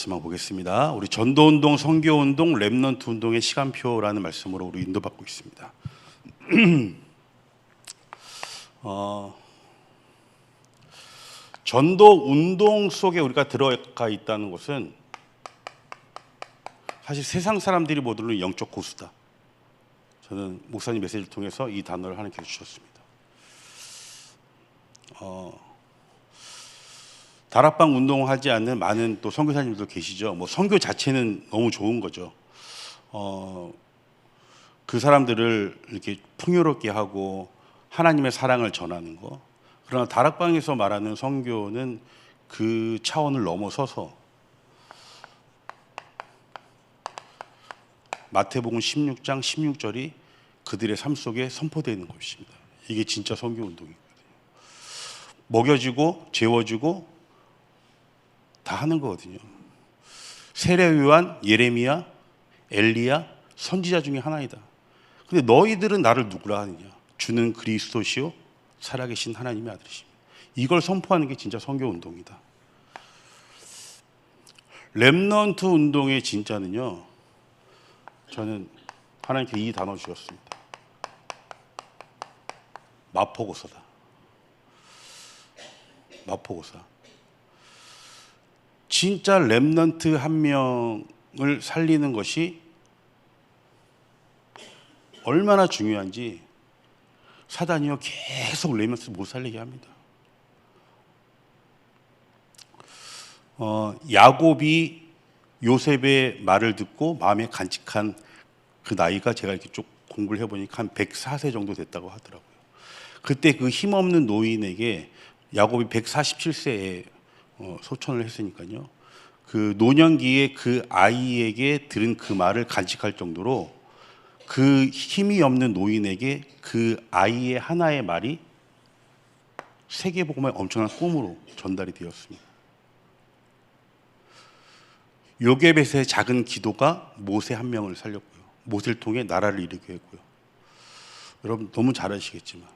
말씀하고 보겠습니다. 우리 전도운동, 선교운동, 렘넌트 운동의 시간표라는 말씀으로 우리 인도받고 있습니다. 전도운동 속에 우리가 들어가 있다는 것은 사실 세상 사람들이 모두는 영적 고수다. 저는 목사님 메시지를 통해서 이 단어를 하나님께서 주셨습니다. 다락방 운동하지 않는 많은 또 선교사님들도 계시죠. 뭐 선교 자체는 너무 좋은 거죠. 그 사람들을 이렇게 풍요롭게 하고 하나님의 사랑을 전하는 거. 그러나 다락방에서 말하는 선교는 그 차원을 넘어서서 마태복음 16장 16절이 그들의 삶 속에 선포되는 것입니다. 이게 진짜 선교 운동이거든요. 먹여주고 재워주고 다 하는 거거든요. 세례 요한, 예레미야, 엘리야 선지자 중에 하나이다. 근데 너희들은 나를 누구라 하느냐? 주는 그리스도시요 살아계신 하나님의 아들이십니다. 이걸 선포하는 게 진짜 선교 운동이다. 렘넌트 운동의 진짜는요, 저는 하나님께 이 단어 주셨습니다. 마포고사다. 마포고사. 진짜 렘넌트 한 명을 살리는 것이 얼마나 중요한지 사단이요 계속 렘넌트 못 살리게 합니다. 야곱이 요셉의 말을 듣고 마음에 간직한 그 나이가 제가 이렇게 쭉 공부를 해보니까 한 104세 정도 됐다고 하더라고요. 그때 그 힘없는 노인에게 야곱이 147세에 소천을 했으니까요. 그 노년기에 그 아이에게 들은 그 말을 간직할 정도로 그 힘이 없는 노인에게 그 아이의 하나의 말이 세계복음의 엄청난 꿈으로 전달이 되었습니다. 요게벳의 작은 기도가 모세 한 명을 살렸고요. 모세를 통해 나라를 이루게 했고요. 여러분 너무 잘 아시겠지만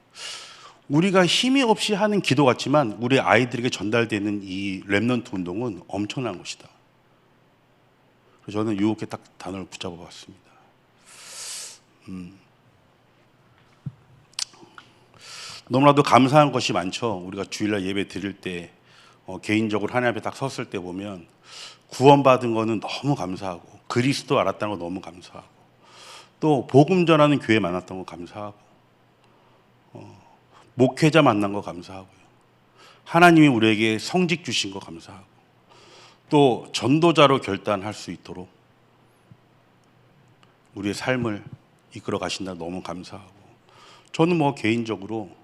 우리가 힘이 없이 하는 기도 같지만 우리 아이들에게 전달되는 이 렘넌트 운동은 엄청난 것이다. 그래서 저는 이렇게 딱 단어를 붙잡아 봤습니다. 너무나도 감사한 것이 많죠. 우리가 주일날 예배 드릴 때 개인적으로 하나님 앞에 딱 섰을 때 보면 구원받은 거는 너무 감사하고 그리스도 알았다는 거 너무 감사하고 또 복음 전하는 교회 만났던 거 감사하고 목회자 만난 거 감사하고요. 하나님이 우리에게 성직 주신 거 감사하고 또 전도자로 결단할 수 있도록 우리의 삶을 이끌어 가신다 너무 감사하고 저는 뭐 개인적으로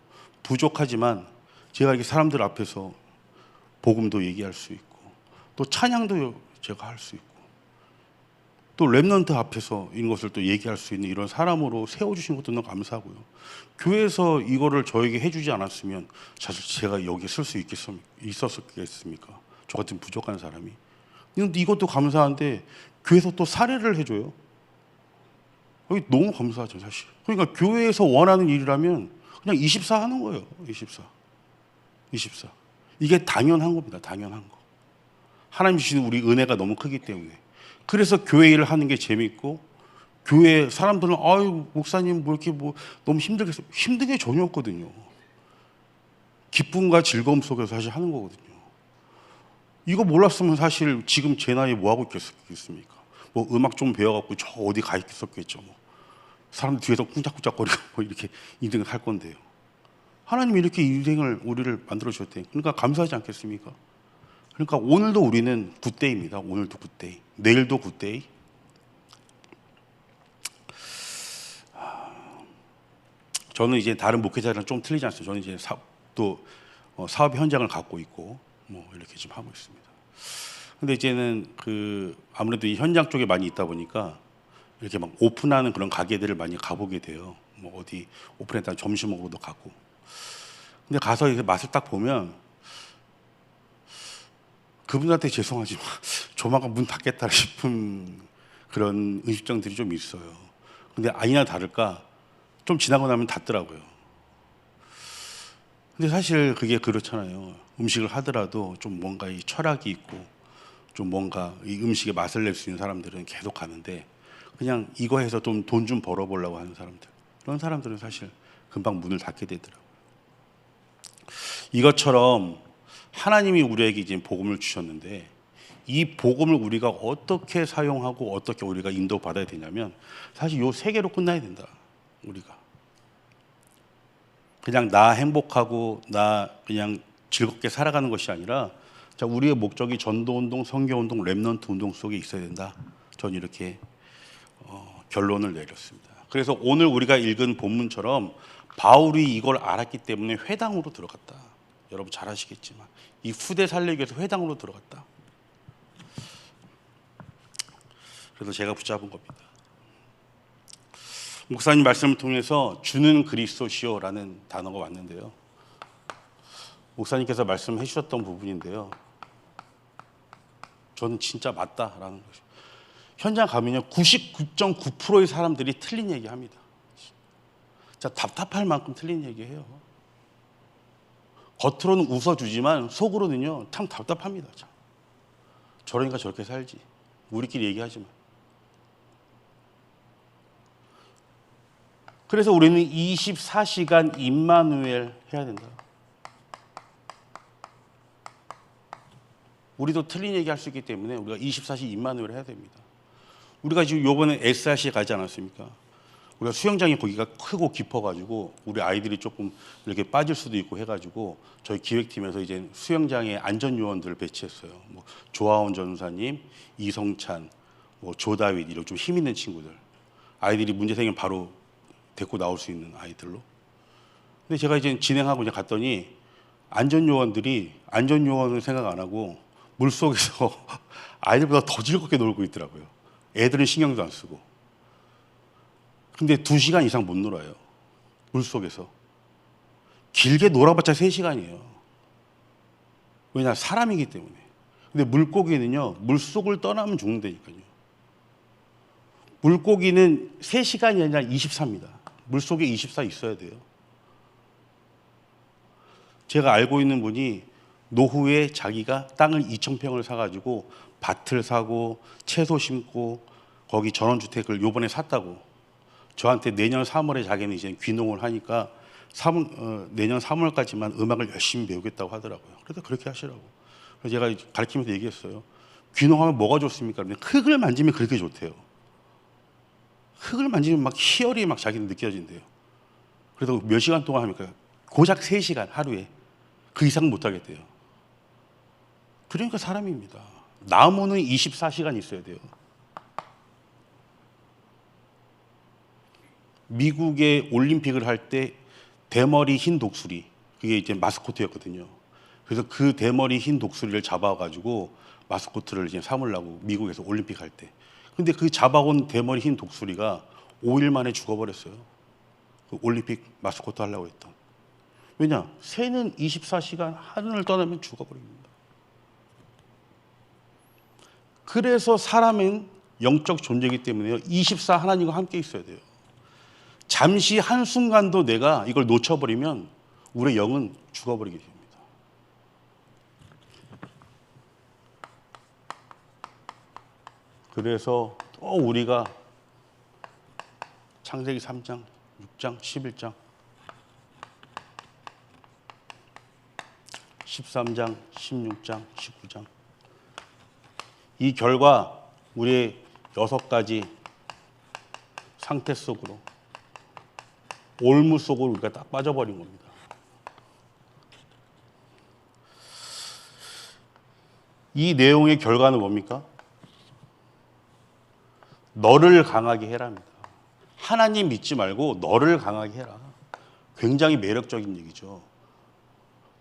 부족하지만 제가 이렇게 사람들 앞에서 복음도 얘기할 수 있고 또 찬양도 제가 할 수 있고 또 렘넌트 앞에서 이런 것을 또 얘기할 수 있는 이런 사람으로 세워주신 것도 너무 감사하고요. 교회에서 이거를 저에게 해주지 않았으면 사실 제가 여기에 쓸 수 있었겠습니까? 저 같은 부족한 사람이. 근데 이것도 감사한데 교회에서 또 사례를 해줘요. 여기 너무 감사하죠 사실. 그러니까 교회에서 원하는 일이라면 그냥 24 하는 거예요. 24. 이게 당연한 겁니다. 당연한 거. 하나님 주시는 우리 은혜가 너무 크기 때문에. 그래서 교회 일을 하는 게 재밌고 교회 사람들은 아유 목사님 뭐 이렇게 뭐 너무 힘들겠어. 힘든 게 전혀 없거든요. 기쁨과 즐거움 속에서 사실 하는 거거든요. 이거 몰랐으면 사실 지금 제 나이에 뭐 하고 있겠습니까? 뭐 음악 좀 배워갖고 저 어디 가 있었겠죠. 뭐 사람들 뒤에서 쿵짝쿵짝거리고 뭐 이렇게 인생을 할 건데요. 하나님이 이렇게 인생을 우리를 만들어 주셨대요. 그러니까 감사하지 않겠습니까? 그러니까 오늘도 우리는 굿데이입니다. 오늘도 굿데이. 내일도 굿데이. 저는 이제 다른 목회자랑 좀 틀리지 않습니다. 저는 이제 사업 현장을 갖고 있고 뭐 이렇게 좀 하고 있습니다. 근데 이제는 아무래도 이 현장 쪽에 많이 있다 보니까 이렇게 막 오픈하는 그런 가게들을 많이 가보게 돼요. 뭐 어디 오픈했다가 점심 먹으러도 가고. 근데 가서 이렇게 맛을 딱 보면 그분한테 죄송하지만 조만간 문 닫겠다 싶은 그런 음식점들이 좀 있어요. 근데 아니나 다를까 좀 지나고 나면 닫더라고요. 근데 사실 그게 그렇잖아요. 음식을 하더라도 좀 뭔가 이 철학이 있고 좀 뭔가 이 음식에 맛을 낼 수 있는 사람들은 계속 가는데 그냥 이거 해서 좀 돈 좀 벌어보려고 하는 사람들, 그런 사람들은 사실 금방 문을 닫게 되더라고요. 이것처럼 하나님이 우리에게 이제 복음을 주셨는데 이 복음을 우리가 어떻게 사용하고 어떻게 우리가 인도받아야 되냐면 사실 요 세 개로 끝나야 된다. 우리가 그냥 나 행복하고 나 그냥 즐겁게 살아가는 것이 아니라 자, 우리의 목적이 전도운동, 선교운동, 렘넌트 운동 속에 있어야 된다. 저는 이렇게 결론을 내렸습니다. 그래서 오늘 우리가 읽은 본문처럼 바울이 이걸 알았기 때문에 회당으로 들어갔다. 여러분 잘 아시겠지만 이 후대 살리기 위해서 회당으로 들어갔다. 그래서 제가 붙잡은 겁니다. 목사님 말씀을 통해서 주는 그리스도시요라는 단어가 왔는데요. 목사님께서 말씀해 주셨던 부분인데요. 저는 진짜 맞다라는 것이죠. 현장 가면요 99.9%의 사람들이 틀린 얘기합니다. 진짜 답답할 만큼 틀린 얘기해요. 겉으로는 웃어주지만 속으로는요 참 답답합니다. 참. 저러니까 저렇게 살지. 우리끼리 얘기하지만. 그래서 우리는 24시간 임마누엘 해야 된다. 우리도 틀린 얘기 할 수 있기 때문에 우리가 24시 임마누엘 해야 됩니다. 우리가 지금 요번에 SRC에 가지 않았습니까? 우리가 수영장이 거기가 크고 깊어가지고 우리 아이들이 조금 이렇게 빠질 수도 있고 해가지고 저희 기획팀에서 이제 수영장에 안전요원들을 배치했어요. 뭐 조하원 전사님, 이성찬, 뭐 조다윗 이런 좀 힘 있는 친구들. 아이들이 문제 생기면 바로 데리고 나올 수 있는 아이들로. 근데 제가 이제 진행하고 이제 갔더니 안전요원들이 안전요원을 생각 안 하고 물속에서 아이들보다 더 즐겁게 놀고 있더라고요. 애들은 신경도 안 쓰고. 근데 2시간 이상 못 놀아요. 물속에서. 길게 놀아봤자 3시간이에요. 왜냐? 사람이기 때문에. 근데 물고기는요, 물속을 떠나면 죽는다니까요. 물고기는 3시간이 아니라 24입니다. 물속에 24 있어야 돼요. 제가 알고 있는 분이 노후에 자기가 땅을 2,000평을 사가지고 밭을 사고 채소 심고 거기 전원주택을 요번에 샀다고 저한테 내년 3월에 자기는 이제 귀농을 하니까 내년 3월까지만 음악을 열심히 배우겠다고 하더라고요. 그래서 그렇게 하시라고. 그래서 제가 가르치면서 얘기했어요. 귀농하면 뭐가 좋습니까? 흙을 만지면 그렇게 좋대요. 흙을 만지면 막 희열이 막 자기는 느껴진대요. 그래서 몇 시간 동안 합니까? 고작 3시간 하루에. 그 이상 못 하겠대요. 그러니까 사람입니다. 나무는 24시간 있어야 돼요. 미국의 올림픽을 할 때 대머리 흰 독수리, 그게 이제 마스코트였거든요. 그래서 그 대머리 흰 독수리를 잡아가지고 마스코트를 이제 삼으려고 미국에서 올림픽 할 때. 근데 그 잡아온 대머리 흰 독수리가 5일 만에 죽어버렸어요. 그 올림픽 마스코트 하려고 했던. 왜냐? 새는 24시간 하늘을 떠나면 죽어버립니다. 그래서 사람은 영적 존재이기 때문에요. 24 하나님과 함께 있어야 돼요. 잠시 한순간도 내가 이걸 놓쳐버리면 우리의 영은 죽어버리게 됩니다. 그래서 또 우리가 창세기 3장, 6장, 11장, 13장, 16장, 19장 이 결과 우리의 6가지 상태 속으로 올무 속으로 우리가 딱 빠져버린 겁니다. 이 내용의 결과는 뭡니까? 너를 강하게 해랍니다. 하나님 믿지 말고 너를 강하게 해라. 굉장히 매력적인 얘기죠.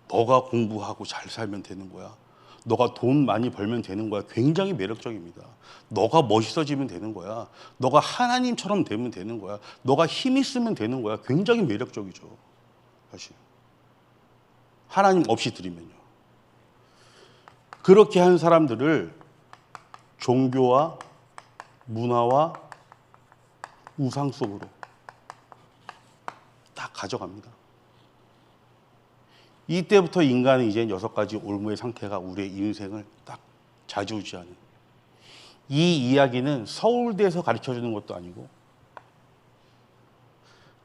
너가 공부하고 잘 살면 되는 거야. 너가 돈 많이 벌면 되는 거야. 굉장히 매력적입니다. 너가 멋있어지면 되는 거야. 너가 하나님처럼 되면 되는 거야. 너가 힘 있으면 되는 거야. 굉장히 매력적이죠. 사실. 하나님 없이 드리면요. 그렇게 한 사람들을 종교와 문화와 우상 속으로 딱 가져갑니다. 이때부터 인간은 이제 6가지 올무의 상태가 우리의 인생을 딱 좌지우지하는. 이 이야기는 서울대에서 가르쳐주는 것도 아니고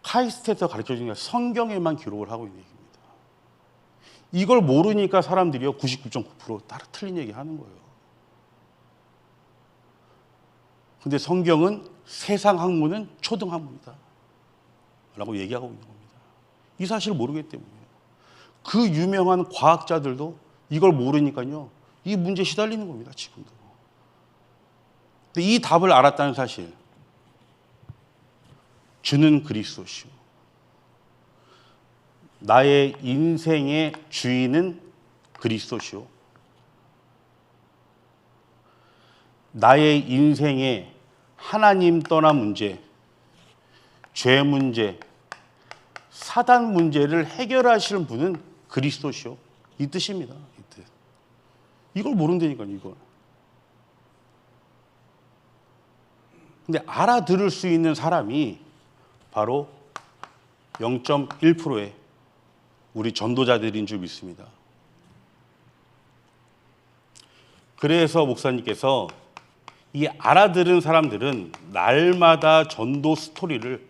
카이스트에서 가르쳐주는 게 성경에만 기록을 하고 있는 얘기입니다. 이걸 모르니까 사람들이요 99.9% 따라 틀린 얘기 하는 거예요. 근데 성경은 세상 학문은 초등 학문이다 라고 얘기하고 있는 겁니다. 이 사실을 모르기 때문이에요. 그 유명한 과학자들도 이걸 모르니까요 이 문제에 시달리는 겁니다. 지금도. 근데 이 답을 알았다는 사실, 주는 그리스도시오, 나의 인생의 주인은 그리스도시오, 나의 인생의 하나님 떠난 문제, 죄 문제, 사단 문제를 해결하시는 분은 그리스도시오, 이 뜻입니다. 이 뜻. 이걸 모른다니까요. 이걸. 근데 알아들을 수 있는 사람이 바로 0.1%의 우리 전도자들인 줄 믿습니다. 그래서 목사님께서 이 알아들은 사람들은 날마다 전도 스토리를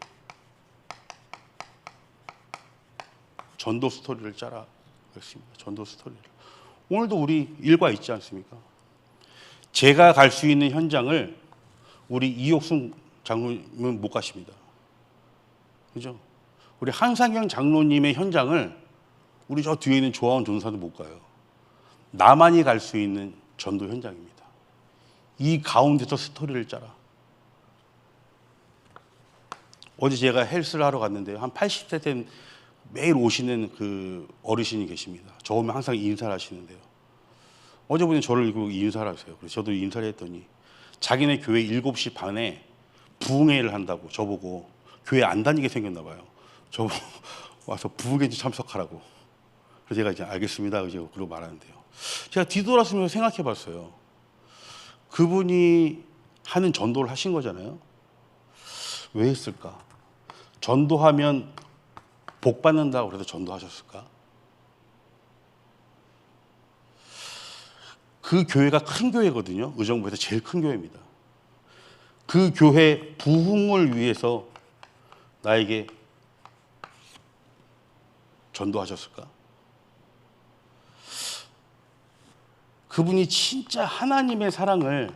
짜라 그랬습니다. 전도 스토리를. 오늘도 우리 일과 있지 않습니까? 제가 갈 수 있는 현장을 우리 이옥순 장로님은 못 가십니다. 그죠? 우리 한상경 장로님의 현장을 우리 저 뒤에 있는 조하원 전사도 못 가요. 나만이 갈 수 있는 전도 현장입니다. 이 가운데서 스토리를 짜라. 어제 제가 헬스를 하러 갔는데요. 한 80세 된 매일 오시는 그 어르신이 계십니다. 저 오면 항상 인사를 하시는데요. 어제 분이 저를 읽고 인사를 하세요. 그래서 저도 인사를 했더니 자기네 교회 7시 반에 부흥회를 한다고 저보고 교회 안 다니게 생겼나 봐요. 저보고 와서 부흥회 참석하라고. 그래서 제가 이제 알겠습니다. 그러고 말하는데요. 제가 뒤돌아서면서 생각해 봤어요. 그분이 하는 전도를 하신 거잖아요. 왜 했을까? 전도하면 복 받는다고 그래서 전도하셨을까? 그 교회가 큰 교회거든요. 의정부에서 제일 큰 교회입니다. 그 교회 부흥을 위해서 나에게 전도하셨을까? 그분이 진짜 하나님의 사랑을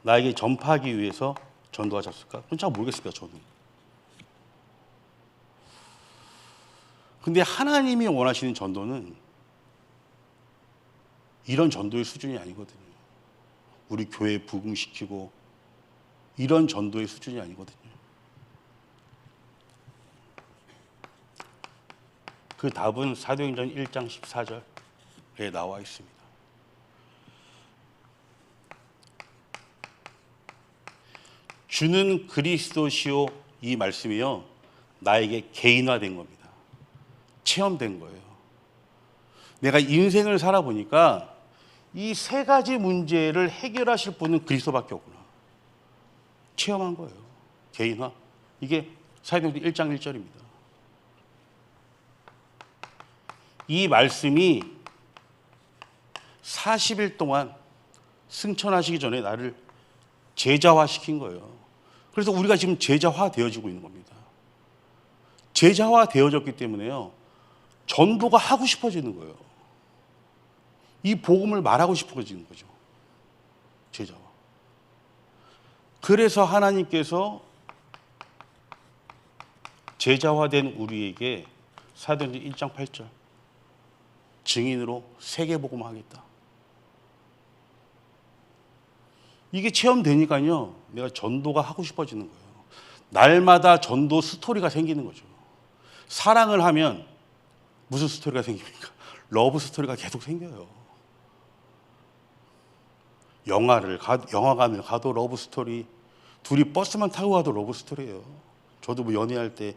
나에게 전파하기 위해서 전도하셨을까? 그건 잘 모르겠습니다. 저는. 근데 하나님이 원하시는 전도는 이런 전도의 수준이 아니거든요. 우리 교회 부흥시키고 이런 전도의 수준이 아니거든요. 그 답은 사도행전 1장 14절에 나와 있습니다. 주는 그리스도시요, 이 말씀이요 나에게 개인화된 겁니다. 체험된 거예요. 내가 인생을 살아보니까 이 세 가지 문제를 해결하실 분은 그리스도밖에 없구나. 체험한 거예요. 개인화. 이게 사도행전 1장 1절입니다. 이 말씀이 40일 동안 승천하시기 전에 나를 제자화시킨 거예요. 그래서 우리가 지금 제자화 되어지고 있는 겁니다. 제자화 되어졌기 때문에요. 전도가 하고 싶어지는 거예요. 이 복음을 말하고 싶어지는 거죠. 제자화. 그래서 하나님께서 제자화된 우리에게 사도행전 1장 8절 증인으로 세계복음하겠다. 이게 체험되니까요. 내가 전도가 하고 싶어지는 거예요. 날마다 전도 스토리가 생기는 거죠. 사랑을 하면 무슨 스토리가 생깁니까? 러브 스토리가 계속 생겨요. 영화관을 가도 러브 스토리, 둘이 버스만 타고 가도 러브 스토리예요. 저도 뭐 연애할 때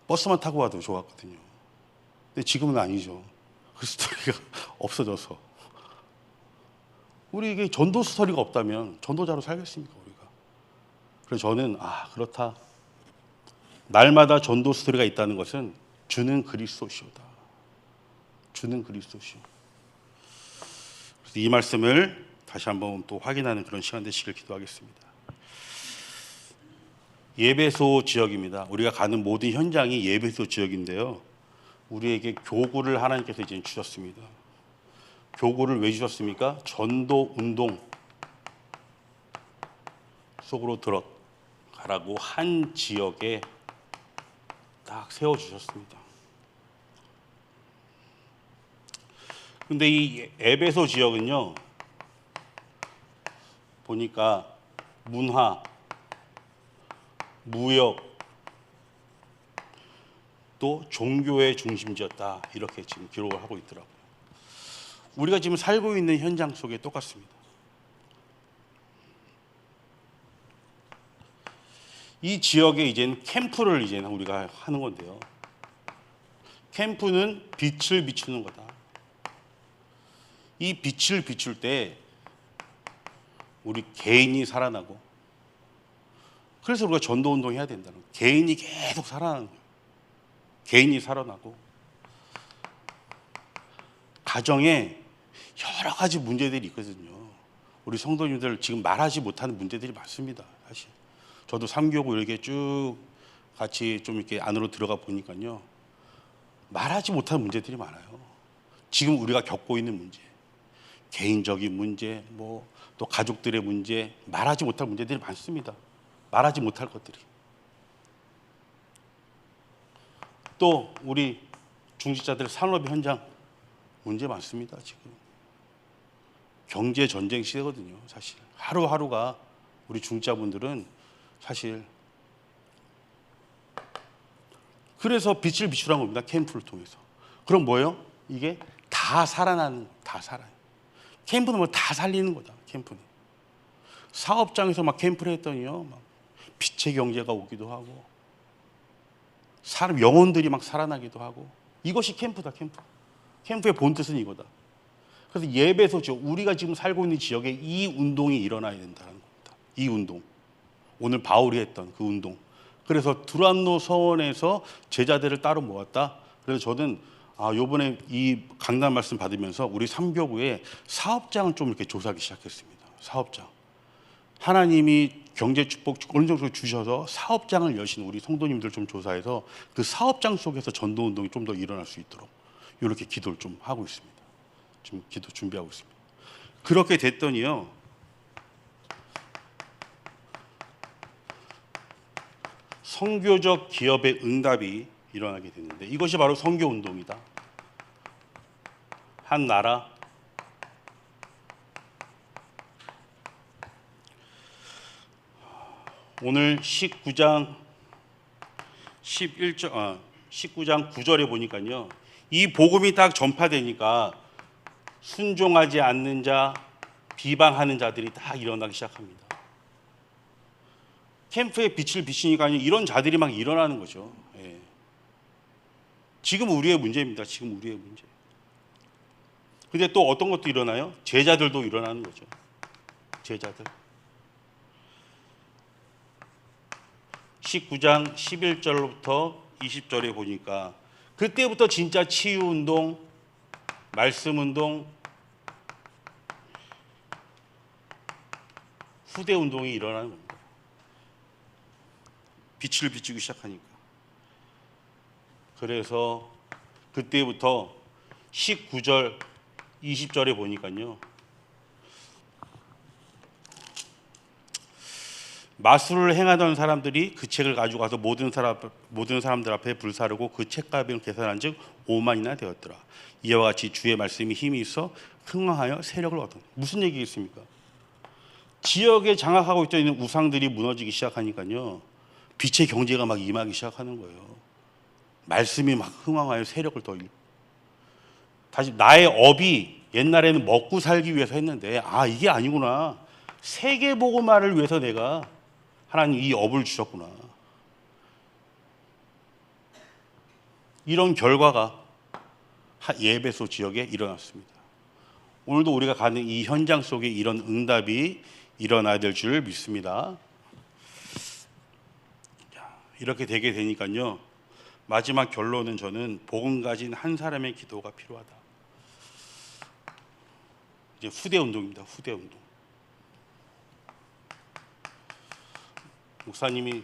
버스만 타고 가도 좋았거든요. 근데 지금은 아니죠. 그 스토리가 없어져서. 우리에게 전도 스토리가 없다면 전도자로 살겠습니까, 우리가? 그래서 저는 그렇다. 날마다 전도 스토리가 있다는 것은 주는 그리스도시오다. 주는 그리스도시오. 이 말씀을 다시 한번 또 확인하는 그런 시간 되시길 기도하겠습니다. 예배소 지역입니다. 우리가 가는 모든 현장이 예배소 지역인데요. 우리에게 교구를 하나님께서 이제 주셨습니다. 교구를 왜 주셨습니까? 전도 운동 속으로 들어가라고 한 지역에 딱 세워주셨습니다. 근데 이 에베소 지역은요, 보니까 문화, 무역, 또 종교의 중심지였다, 이렇게 지금 기록을 하고 있더라고요. 우리가 지금 살고 있는 현장 속에 똑같습니다. 이 지역에 이제는 캠프를 이제는 우리가 하는 건데요. 캠프는 빛을 비추는 거다. 이 빛을 비출 때 우리 개인이 살아나고, 그래서 우리가 전도운동 해야 된다는 거예요. 개인이 계속 살아나는 거예요. 개인이 살아나고, 가정에 여러 가지 문제들이 있거든요. 우리 성도님들 지금 말하지 못하는 문제들이 많습니다. 사실 저도 3교구 이렇게 쭉 같이 좀 이렇게 안으로 들어가 보니까요, 말하지 못하는 문제들이 많아요. 지금 우리가 겪고 있는 문제, 개인적인 문제, 뭐 또 가족들의 문제, 말하지 못할 문제들이 많습니다. 말하지 못할 것들이. 또 우리 중직자들 산업 현장 문제 많습니다. 지금 경제 전쟁 시대거든요. 사실 하루하루가 우리 중직자분들은 사실, 그래서 빛을 비추라는 겁니다. 캠프를 통해서. 그럼 뭐예요? 이게 다 살아나는, 다 살아요. 캠프는 뭐 다 살리는 거다. 캠프는 사업장에서 막 캠프를 했더니요, 막 빛의 경제가 오기도 하고, 사람 영혼들이 막 살아나기도 하고, 이것이 캠프다. 캠프의 본 뜻은 이거다. 그래서 예배소 지역, 우리가 지금 살고 있는 지역에 이 운동이 일어나야 된다는 겁니다. 이 운동, 오늘 바울이 했던 그 운동. 그래서 두란노 서원에서 제자들을 따로 모았다. 그래서 저는 요번에 이 강단 말씀 받으면서 우리 3교구에 사업장을 좀 이렇게 조사하기 시작했습니다. 사업장. 하나님이 경제 축복 어느 정도 주셔서 사업장을 여신 우리 성도님들 좀 조사해서 그 사업장 속에서 전도 운동이 좀 더 일어날 수 있도록 이렇게 기도를 좀 하고 있습니다. 지금 기도 준비하고 있습니다. 그렇게 됐더니요, 선교적 기업의 응답이 일어나게 됐는데, 이것이 바로 선교 운동이다. 한 나라, 오늘 19장 9절에 보니까요, 이 복음이 딱 전파되니까 순종하지 않는 자, 비방하는 자들이 딱 일어나기 시작합니다. 캠프에 빛을 비추니까 이런 자들이 막 일어나는 거죠. 예. 지금 우리의 문제입니다. 지금 우리의 문제. 근데 또 어떤 것도 일어나요? 제자들도 일어나는 거죠. 제자들. 19장 11절부터 20절에 보니까 그때부터 진짜 치유운동, 말씀운동, 후대운동이 일어나는 겁니다. 빛을 비추기 시작하니까. 그래서 그때부터 19절, 20절에 보니까요, 마술을 행하던 사람들이 그 책을 가지고 가서 모든 사람들 앞에 불사르고 그 책값을 계산한즉 5만이나 되었더라. 이와 같이 주의 말씀이 힘이 있어 흥황하여 세력을 얻은. 무슨 얘기겠습니까? 지역에 장악하고 있던 우상들이 무너지기 시작하니까요, 빛의 경제가 막 임하기 시작하는 거예요. 말씀이 막 흥황하여 세력을 더. 다시 나의 업이 옛날에는 먹고 살기 위해서 했는데, 이게 아니구나. 세계복음화를 위해서 내가 하나님 이 업을 주셨구나. 이런 결과가 예배소 지역에 일어났습니다. 오늘도 우리가 가는 이 현장 속에 이런 응답이 일어나야 될 줄 믿습니다. 이렇게 되게 되니까요, 마지막 결론은 저는 복음 가진 한 사람의 기도가 필요하다. 이제 후대 운동입니다. 후대 운동. 목사님이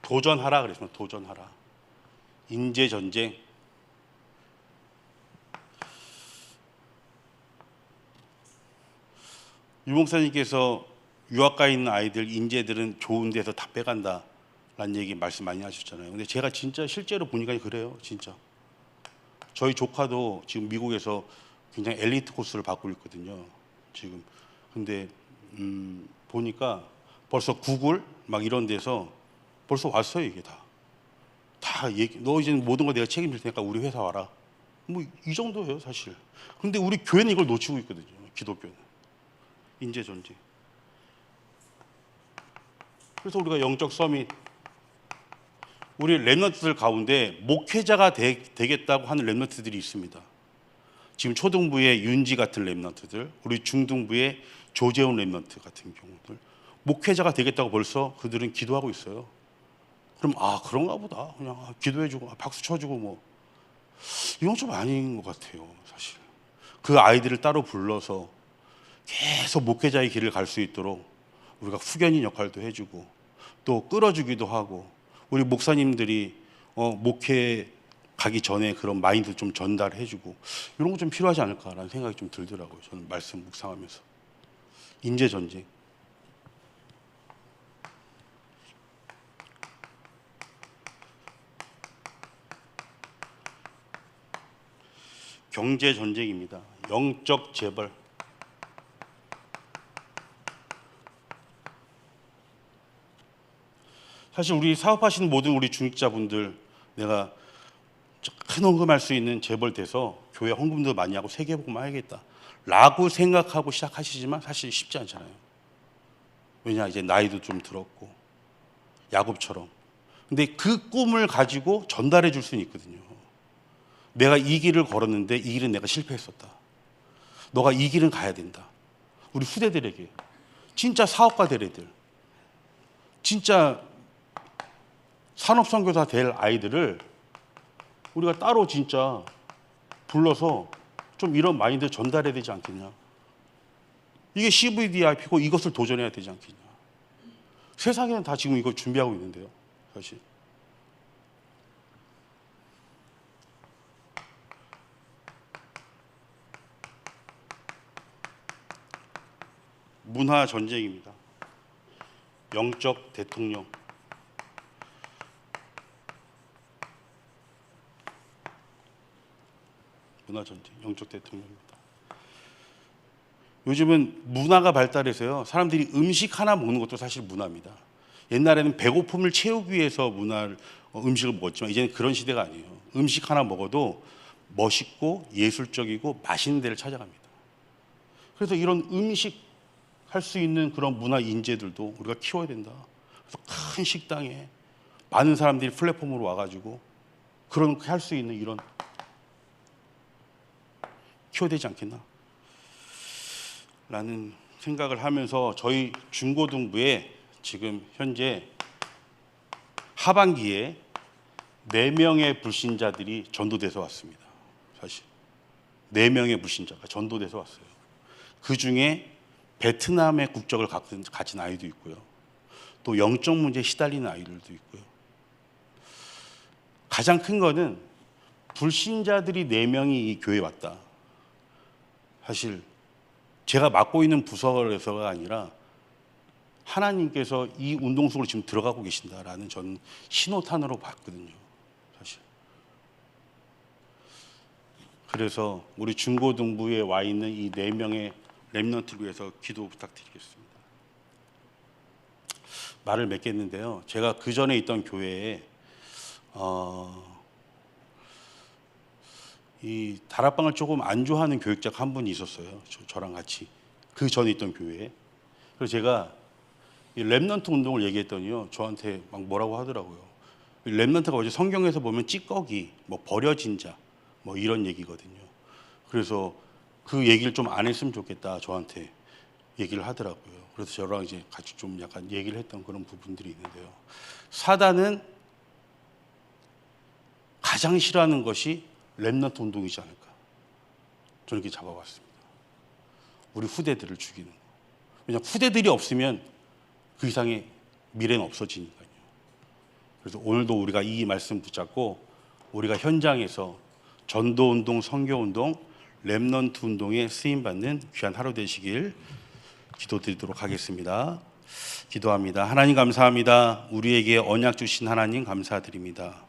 도전하라 그랬습니다. 도전하라. 인재 전쟁. 유 목사님께서 유학가 있는 아이들, 인재들은 좋은 데서 다 빼간다 라는 얘기 말씀 많이 하셨잖아요. 근데 제가 진짜 실제로 보니까 그래요. 진짜. 저희 조카도 지금 미국에서 굉장히 엘리트 코스를 받고 있거든요. 지금. 근데 보니까 벌써 구글 막 이런 데서 벌써 왔어요. 이게 다 얘기. 너 이제 모든 거 내가 책임질 테니까 우리 회사 와라. 뭐 이 정도예요 사실. 근데 우리 교회는 이걸 놓치고 있거든요. 기독교는. 인재 전쟁. 그래서 우리가 영적 서밋, 우리 랩런트들 가운데 목회자가 되겠다고 하는 랩런트들이 있습니다. 지금 초등부의 윤지 같은 랩런트들, 우리 중등부의 조재훈 랩런트 같은 경우들, 목회자가 되겠다고 벌써 그들은 기도하고 있어요. 그럼 그런가 보다. 그냥 기도해주고 박수 쳐주고 뭐 이건 좀 아닌 것 같아요. 사실 그 아이들을 따로 불러서 계속 목회자의 길을 갈 수 있도록 우리가 후견인 역할도 해주고 또 끌어주기도 하고, 우리 목사님들이 목회 가기 전에 그런 마인드 좀 전달해주고 이런 거 좀 필요하지 않을까라는 생각이 좀 들더라고요. 저는 말씀 묵상하면서. 인재 전쟁. 경제 전쟁입니다. 영적 재벌. 사실 우리 사업하시는 모든 우리 중직자분들, 내가 큰 헌금할 수 있는 재벌 돼서 교회 헌금도 많이 하고 세계복음만 해야겠다 라고 생각하고 시작하시지만 사실 쉽지 않잖아요. 왜냐, 이제 나이도 좀 들었고 야곱처럼. 근데 그 꿈을 가지고 전달해 줄 수는 있거든요. 내가 이 길을 걸었는데 이 길은 내가 실패했었다. 너가 이 길은 가야 된다. 우리 후대들에게, 진짜 사업가 될 애들, 진짜 산업선교사 될 아이들을 우리가 따로 진짜 불러서 좀 이런 마인드 전달해야 되지 않겠냐. 이게 CVDIP고 이것을 도전해야 되지 않겠냐. 세상에는 다 지금 이걸 준비하고 있는데요. 사실 문화 전쟁입니다. 영적 대통령. 문화 전쟁, 영적 대통령입니다. 요즘은 문화가 발달해서요, 사람들이 음식 하나 먹는 것도 사실 문화입니다. 옛날에는 배고픔을 채우기 위해서 음식을 먹었지만 이제는 그런 시대가 아니에요. 음식 하나 먹어도 멋있고 예술적이고 맛있는 데를 찾아갑니다. 그래서 이런 음식 할 수 있는 그런 문화 인재들도 우리가 키워야 된다. 그래서 큰 식당에 많은 사람들이 플랫폼으로 와가지고 그런 할 수 있는 이런 키워야 되지 않겠나 라는 생각을 하면서, 저희 중고등부에 지금 현재 하반기에 4명의 불신자들이 전도돼서 왔습니다. 사실 4명의 불신자가 전도돼서 왔어요. 그 중에 베트남의 국적을 가진 아이도 있고요, 또 영적 문제에 시달리는 아이들도 있고요. 가장 큰 거는 불신자들이 4명이 이 교회에 왔다. 사실 제가 맡고 있는 부서에서가 아니라 하나님께서 이 운동 속으로 지금 들어가고 계신다라는 저는 신호탄으로 봤거든요. 사실. 그래서 우리 중고등부에 와 있는 이 4명의 랩런트를 위해서 기도 부탁드리겠습니다. 말을 맺겠는데요, 제가 그 전에 있던 교회에 이 다락방을 조금 안 좋아하는 교육자가 한 분이 있었어요. 저랑 같이 그 전에 있던 교회에. 그래서 제가 이 랩런트 운동을 얘기했더니요, 저한테 막 뭐라고 하더라고요. 랩런트가 어제 성경에서 보면 찌꺼기, 뭐 버려진 자, 뭐 이런 얘기거든요. 그래서 그 얘기를 좀 안 했으면 좋겠다, 저한테 얘기를 하더라고요. 그래서 저랑 이제 같이 좀 약간 얘기를 했던 그런 부분들이 있는데요. 사단은 가장 싫어하는 것이 랩런트 운동이지 않을까, 저는 이렇게 잡아봤습니다. 우리 후대들을 죽이는 거. 왜냐하면 후대들이 없으면 그 이상의 미래는 없어지니까요. 그래서 오늘도 우리가 이 말씀 붙잡고 우리가 현장에서 전도운동, 선교운동, 렘넌트 운동에 쓰임받는 귀한 하루 되시길 기도드리도록 하겠습니다. 기도합니다. 하나님 감사합니다. 우리에게 언약 주신 하나님 감사드립니다.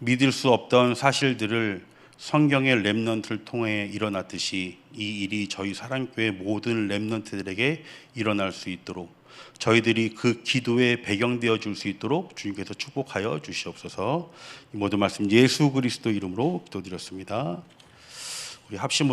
믿을 수 없던 사실들을 성경의 렘넌트를 통해 일어났듯이 이 일이 저희 사랑교회 모든 렘넌트들에게 일어날 수 있도록 저희들이 그 기도의 배경 되어 줄 수 있도록 주님께서 축복하여 주시옵소서. 이 모든 말씀 예수 그리스도 이름으로 기도드렸습니다. 우리 합심으로